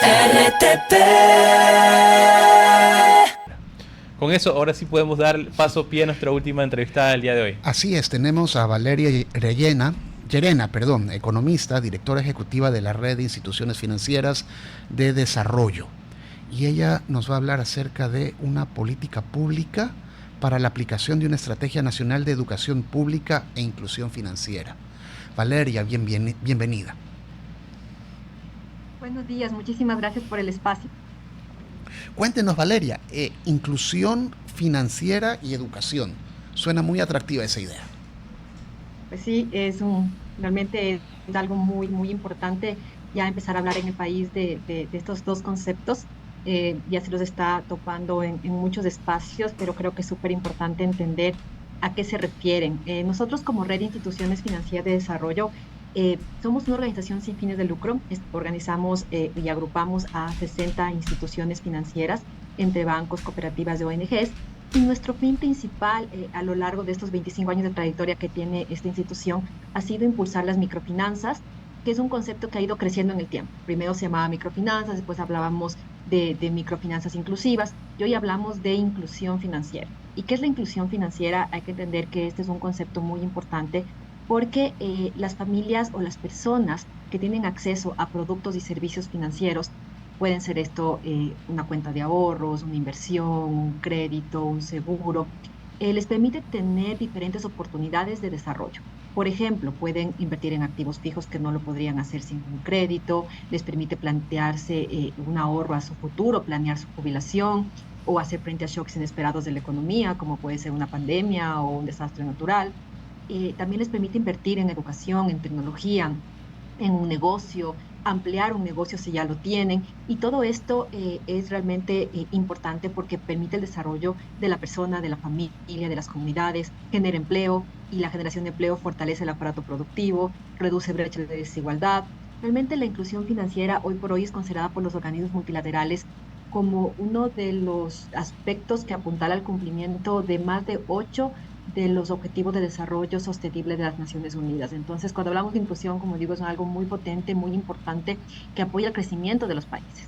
RTP. Con eso, ahora sí podemos dar paso pie a nuestra última entrevistada del día de hoy. Así es, tenemos a Valeria Llerena, economista, directora ejecutiva de la Red de Instituciones Financieras de Desarrollo. Y ella nos va a hablar acerca de una política pública para la aplicación de una estrategia nacional de educación pública e inclusión financiera. Valeria, bienvenida. Buenos días, muchísimas gracias por el espacio. Cuéntenos, Valeria, inclusión financiera y educación. Suena muy atractiva esa idea. Pues sí, realmente es algo muy importante ya empezar a hablar en el país de estos dos conceptos. Ya se los está topando en muchos espacios, pero creo que es súper importante entender a qué se refieren. Nosotros como Red de Instituciones Financieras de Desarrollo somos una organización sin fines de lucro. Organizamos y agrupamos a 60 instituciones financieras entre bancos, cooperativas y ONGs. Y nuestro fin principal a lo largo de estos 25 años de trayectoria que tiene esta institución ha sido impulsar las microfinanzas, que es un concepto que ha ido creciendo en el tiempo. Primero se llamaba microfinanzas, después hablábamos de microfinanzas inclusivas y hoy hablamos de inclusión financiera. ¿Y qué es la inclusión financiera? Hay que entender que este es un concepto muy importante porque las familias o las personas que tienen acceso a productos y servicios financieros, pueden ser esto una cuenta de ahorros, una inversión, un crédito, un seguro, les permite tener diferentes oportunidades de desarrollo. Por ejemplo, pueden invertir en activos fijos que no lo podrían hacer sin un crédito, les permite plantearse un ahorro a su futuro, planear su jubilación o hacer frente a shocks inesperados de la economía, como puede ser una pandemia o un desastre natural. También les permite invertir en educación, en tecnología, en un negocio, ampliar un negocio si ya lo tienen. Y todo esto es realmente importante porque permite el desarrollo de la persona, de la familia, de las comunidades, genera empleo y la generación de empleo fortalece el aparato productivo, reduce brechas de desigualdad. Realmente la inclusión financiera hoy por hoy es considerada por los organismos multilaterales como uno de los aspectos que apuntala al cumplimiento de más de 8 de los Objetivos de Desarrollo Sostenible de las Naciones Unidas. Entonces, cuando hablamos de inclusión, como digo, es algo muy potente, muy importante, que apoya el crecimiento de los países.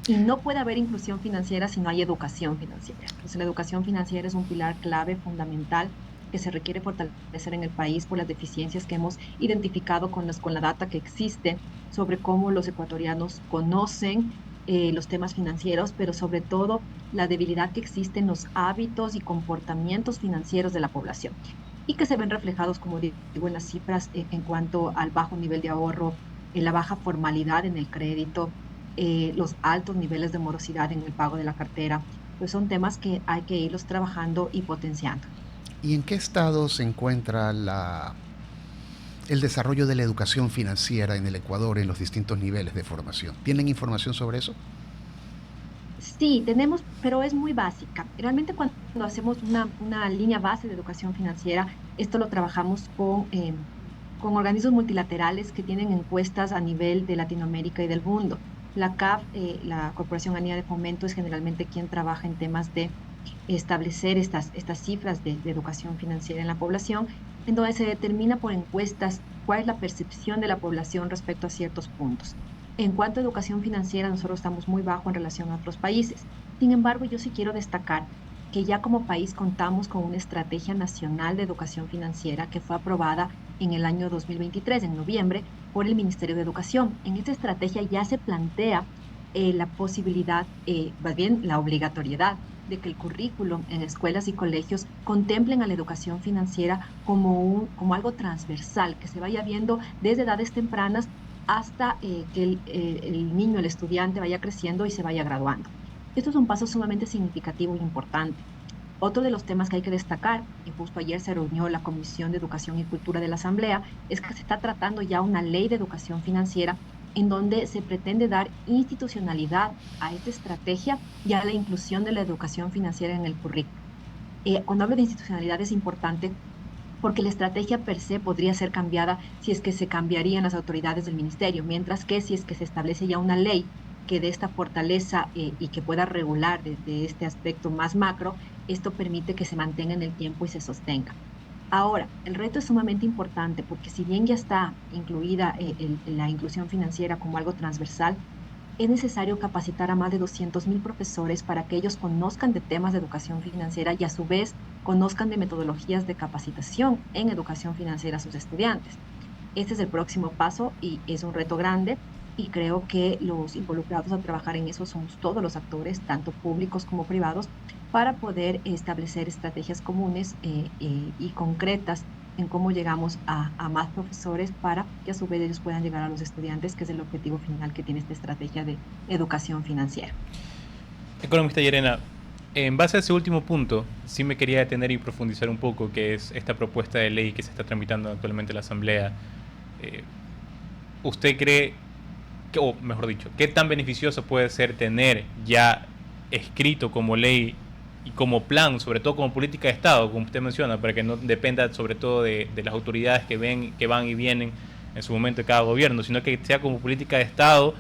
Y no puede haber inclusión financiera si no hay educación financiera. Entonces, la educación financiera es un pilar clave, fundamental, que se requiere fortalecer en el país por las deficiencias que hemos identificado con la data que existe sobre cómo los ecuatorianos conocen los temas financieros, pero sobre todo la debilidad que existe en los hábitos y comportamientos financieros de la población y que se ven reflejados, como digo, en las cifras en cuanto al bajo nivel de ahorro, en la baja formalidad en el crédito, los altos niveles de morosidad en el pago de la cartera. Pues son temas que hay que irlos trabajando y potenciando. ¿Y en qué estado se encuentra el desarrollo de la educación financiera en el Ecuador en los distintos niveles de formación? ¿Tienen información sobre eso? Sí, tenemos, pero es muy básica. Realmente cuando hacemos una línea base de educación financiera, esto lo trabajamos con organismos multilaterales que tienen encuestas a nivel de Latinoamérica y del mundo. La CAF, la Corporación Andina de Fomento, es generalmente quien trabaja en temas de establecer estas cifras de educación financiera en la población, en donde se determina por encuestas cuál es la percepción de la población respecto a ciertos puntos. En cuanto a educación financiera, nosotros estamos muy bajo en relación a otros países. Sin embargo, yo sí quiero destacar que ya como país contamos con una estrategia nacional de educación financiera que fue aprobada en el año 2023, en noviembre, por el Ministerio de Educación. En esta estrategia ya se plantea la posibilidad, más bien la obligatoriedad de que el currículum en escuelas y colegios contemplen a la educación financiera como algo transversal, que se vaya viendo desde edades tempranas hasta que el niño, el estudiante vaya creciendo y se vaya graduando. Esto es un paso sumamente significativo e importante. Otro de los temas que hay que destacar, y justo ayer se reunió la Comisión de Educación y Cultura de la Asamblea, es que se está tratando ya una ley de educación financiera en donde se pretende dar institucionalidad a esta estrategia y a la inclusión de la educación financiera en el currículo. Cuando hablo de institucionalidad es importante porque la estrategia per se podría ser cambiada si es que se cambiarían las autoridades del ministerio, mientras que si es que se establece ya una ley que dé esta fortaleza y que pueda regular desde este aspecto más macro, esto permite que se mantenga en el tiempo y se sostenga. Ahora, el reto es sumamente importante porque si bien ya está incluida la inclusión financiera como algo transversal, es necesario capacitar a más de 200.000 profesores para que ellos conozcan de temas de educación financiera y a su vez conozcan de metodologías de capacitación en educación financiera a sus estudiantes. Este es el próximo paso y es un reto grande y creo que los involucrados a trabajar en eso somos todos los actores, tanto públicos como privados, para poder establecer estrategias comunes y concretas en cómo llegamos a más profesores para que a su vez ellos puedan llegar a los estudiantes, que es el objetivo final que tiene esta estrategia de educación financiera. Economista Llerena, en base a ese último punto, sí me quería detener y profundizar un poco, que es esta propuesta de ley que se está tramitando actualmente en la Asamblea. Eh, ¿Usted cree, o mejor dicho, qué tan beneficioso puede ser tener ya escrito como ley y como plan, sobre todo como política de Estado, como usted menciona, para que no dependa sobre todo de las autoridades que van y vienen en su momento de cada gobierno, sino que sea como política de Estado,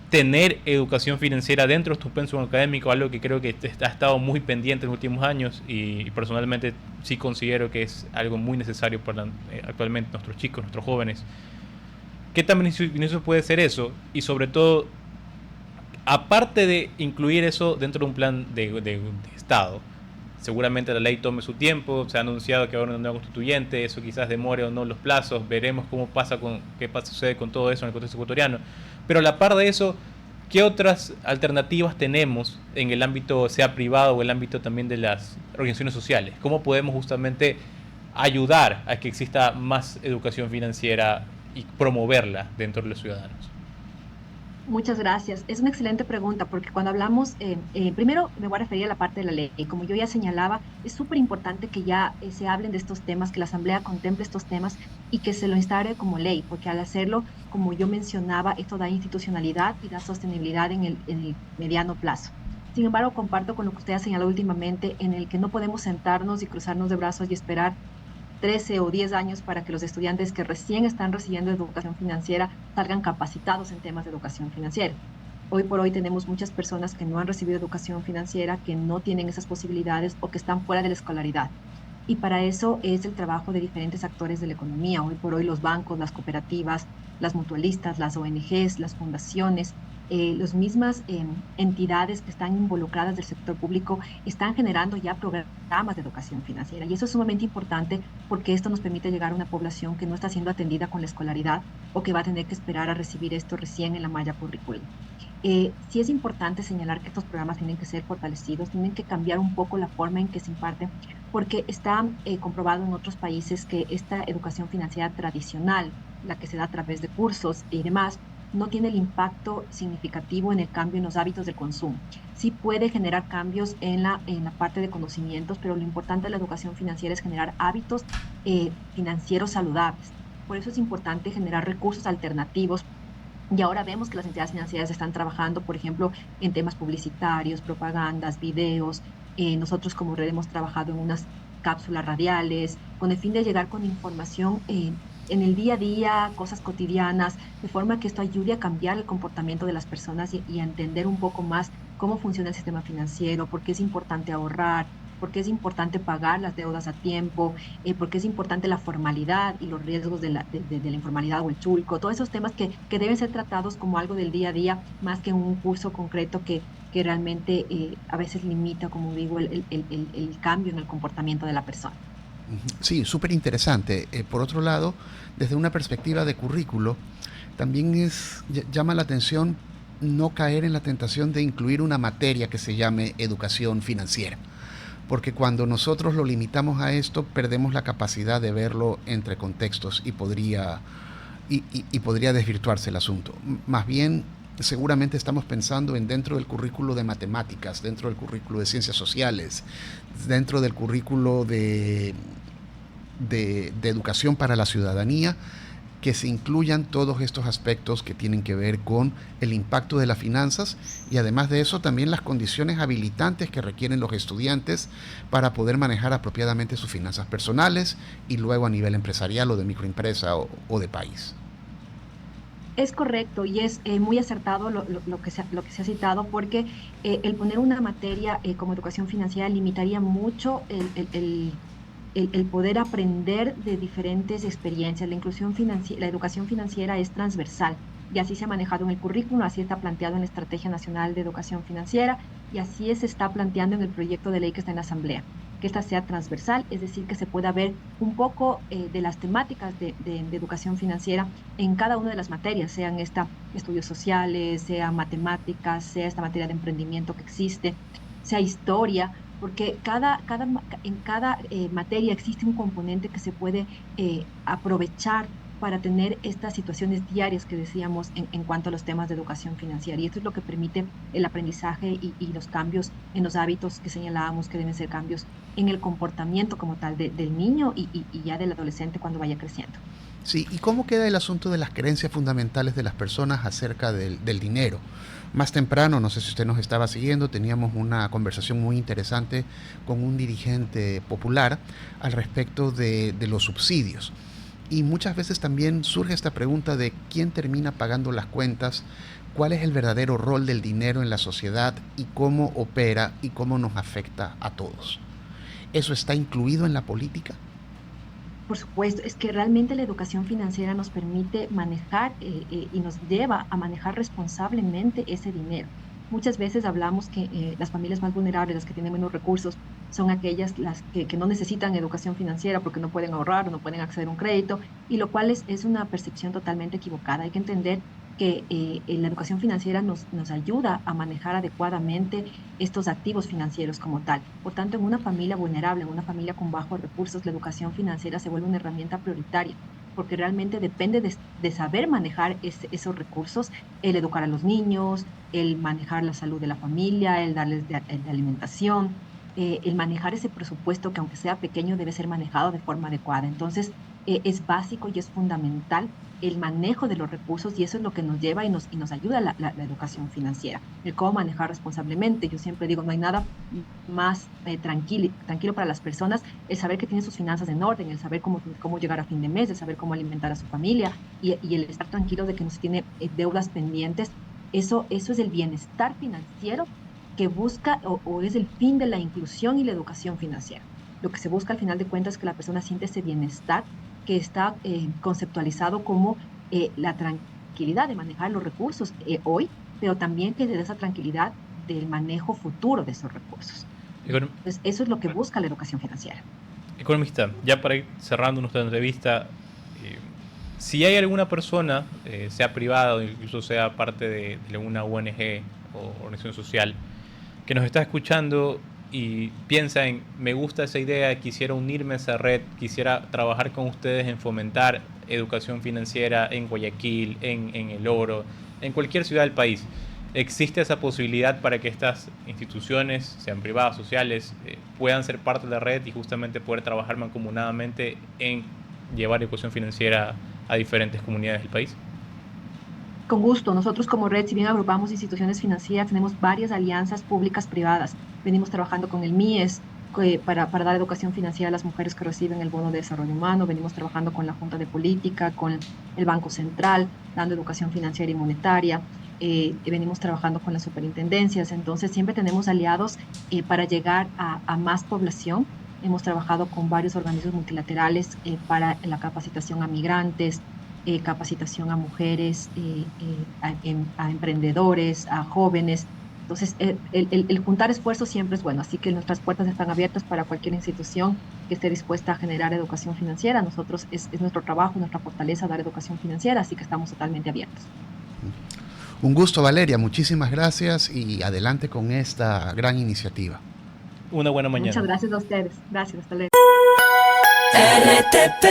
tener educación financiera dentro de tu pensum académico, algo que creo que ha estado muy pendiente en los últimos años y personalmente sí considero que es algo muy necesario para actualmente nuestros chicos, nuestros jóvenes. ¿Qué tan beneficioso puede ser eso? Y sobre todo, aparte de incluir eso dentro de un plan de Estado, seguramente la ley tome su tiempo, se ha anunciado que va a haber una nueva constituyente, eso quizás demore o no los plazos, veremos qué sucede con todo eso en el contexto ecuatoriano. Pero a la par de eso, ¿qué otras alternativas tenemos en el ámbito, sea privado o el ámbito también de las organizaciones sociales? ¿Cómo podemos justamente ayudar a que exista más educación financiera y promoverla dentro de los ciudadanos? Muchas gracias. Es una excelente pregunta porque cuando hablamos, primero me voy a referir a la parte de la ley. Como yo ya señalaba, es súper importante que ya se hablen de estos temas, que la Asamblea contemple estos temas y que se lo instaure como ley, porque al hacerlo, como yo mencionaba, esto da institucionalidad y da sostenibilidad en el mediano plazo. Sin embargo, comparto con lo que usted ha señalado últimamente, en el que no podemos sentarnos y cruzarnos de brazos y esperar 13 o 10 años para que los estudiantes que recién están recibiendo educación financiera salgan capacitados en temas de educación financiera. Hoy por hoy tenemos muchas personas que no han recibido educación financiera, que no tienen esas posibilidades o que están fuera de la escolaridad. Y para eso es el trabajo de diferentes actores de la economía. Hoy por hoy los bancos, las cooperativas, las mutualistas, las ONGs, las fundaciones, las mismas entidades que están involucradas del sector público están generando ya programas de educación financiera. Y eso es sumamente importante porque esto nos permite llegar a una población que no está siendo atendida con la escolaridad o que va a tener que esperar a recibir esto recién en la malla curricular. Sí es importante señalar que estos programas tienen que ser fortalecidos, tienen que cambiar un poco la forma en que se imparten, porque está comprobado en otros países que esta educación financiera tradicional, la que se da a través de cursos y demás, no tiene el impacto significativo en el cambio en los hábitos de consumo. Sí puede generar cambios en la parte de conocimientos, pero lo importante de la educación financiera es generar hábitos financieros saludables. Por eso es importante generar recursos alternativos y ahora vemos que las entidades financieras están trabajando, por ejemplo, en temas publicitarios, propagandas, videos. Nosotros como red hemos trabajado en unas cápsulas radiales con el fin de llegar con información en el día a día, cosas cotidianas, de forma que esto ayude a cambiar el comportamiento de las personas y a entender un poco más cómo funciona el sistema financiero, por qué es importante ahorrar, por qué es importante pagar las deudas a tiempo, por qué es importante la formalidad y los riesgos de la informalidad o el chulco, todos esos temas que deben ser tratados como algo del día a día, más que un curso concreto que realmente a veces limita, como digo, el cambio en el comportamiento de la persona. Sí, súper interesante. Por otro lado, desde una perspectiva de currículo, también llama la atención no caer en la tentación de incluir una materia que se llame educación financiera, porque cuando nosotros lo limitamos a esto, perdemos la capacidad de verlo entre contextos y podría desvirtuarse el asunto. Más bien, seguramente estamos pensando en dentro del currículo de matemáticas, dentro del currículo de ciencias sociales, dentro del currículo de educación para la ciudadanía, que se incluyan todos estos aspectos que tienen que ver con el impacto de las finanzas y además de eso también las condiciones habilitantes que requieren los estudiantes para poder manejar apropiadamente sus finanzas personales y luego a nivel empresarial o de microempresa o de país. Es correcto y es muy acertado lo que se ha citado porque el poner una materia como educación financiera limitaría mucho el poder aprender de diferentes experiencias. La educación financiera es transversal y así se ha manejado en el currículo, así está planteado en la Estrategia Nacional de Educación Financiera y así se está planteando en el proyecto de ley que está en la Asamblea, que esta sea transversal, es decir, que se pueda ver un poco de las temáticas de educación financiera en cada una de las materias, sean estudios sociales, sea matemáticas, sea esta materia de emprendimiento que existe, sea historia, porque en cada materia existe un componente que se puede aprovechar para tener estas situaciones diarias que decíamos en cuanto a los temas de educación financiera. Y esto es lo que permite el aprendizaje y los cambios en los hábitos que señalábamos que deben ser cambios en el comportamiento como tal del niño y ya del adolescente cuando vaya creciendo. Sí, ¿y cómo queda el asunto de las creencias fundamentales de las personas acerca del dinero? Más temprano, no sé si usted nos estaba siguiendo, teníamos una conversación muy interesante con un dirigente popular al respecto de los subsidios. Y muchas veces también surge esta pregunta de quién termina pagando las cuentas, cuál es el verdadero rol del dinero en la sociedad y cómo opera y cómo nos afecta a todos. ¿Eso está incluido en la política? Por supuesto, es que realmente la educación financiera nos permite manejar y nos lleva a manejar responsablemente ese dinero. Muchas veces hablamos que las familias más vulnerables, las que tienen menos recursos, son aquellas las que no necesitan educación financiera porque no pueden ahorrar o no pueden acceder a un crédito, y lo cual es una percepción totalmente equivocada. Hay que entender que la educación financiera nos ayuda a manejar adecuadamente estos activos financieros como tal. Por tanto, en una familia vulnerable, en una familia con bajos recursos, la educación financiera se vuelve una herramienta prioritaria, porque realmente depende de saber manejar esos recursos, el educar a los niños, el manejar la salud de la familia, el darles de alimentación, el manejar ese presupuesto que aunque sea pequeño debe ser manejado de forma adecuada. Entonces, es básico y es fundamental el manejo de los recursos y eso es lo que nos lleva y nos ayuda la educación financiera, el cómo manejar responsablemente. Yo siempre digo, no hay nada más tranquilo para las personas el saber que tienen sus finanzas en orden, el saber cómo llegar a fin de mes, el saber cómo alimentar a su familia y el estar tranquilo de que no se tiene deudas pendientes. Eso es el bienestar financiero que busca o es el fin de la inclusión y la educación financiera. Lo que se busca al final de cuentas es que la persona siente ese bienestar que está conceptualizado como la tranquilidad de manejar los recursos hoy, pero también que le dé esa tranquilidad del manejo futuro de esos recursos. Econom- Entonces, eso es lo que busca la educación financiera. Economista, ya para ir cerrando nuestra entrevista, eh, si hay alguna persona, sea privada o incluso sea parte de una ONG o organización social, que nos está escuchando y piensa en, me gusta esa idea, quisiera unirme a esa red, quisiera trabajar con ustedes en fomentar educación financiera en Guayaquil, en El Oro, en cualquier ciudad del país. ¿Existe esa posibilidad para que estas instituciones, sean privadas, sociales, puedan ser parte de la red y justamente poder trabajar mancomunadamente en llevar educación financiera a diferentes comunidades del país? Con gusto, nosotros como red, si bien agrupamos instituciones financieras, tenemos varias alianzas públicas privadas. Venimos trabajando con el MIES para dar educación financiera a las mujeres que reciben el bono de desarrollo humano. Venimos trabajando con la Junta de Política, con el Banco Central, dando educación financiera y monetaria. Venimos trabajando con las superintendencias. Entonces, siempre tenemos aliados para llegar a más población. Hemos trabajado con varios organismos multilaterales para la capacitación a migrantes, capacitación a mujeres, a emprendedores, a jóvenes. Entonces, el juntar esfuerzos siempre es bueno, así que nuestras puertas están abiertas para cualquier institución que esté dispuesta a generar educación financiera. Nosotros es nuestro trabajo, nuestra fortaleza dar educación financiera, así que estamos totalmente abiertos. Un gusto, Valeria, muchísimas gracias y adelante con esta gran iniciativa. Una buena mañana. Muchas gracias a ustedes. Gracias, hasta luego. RTP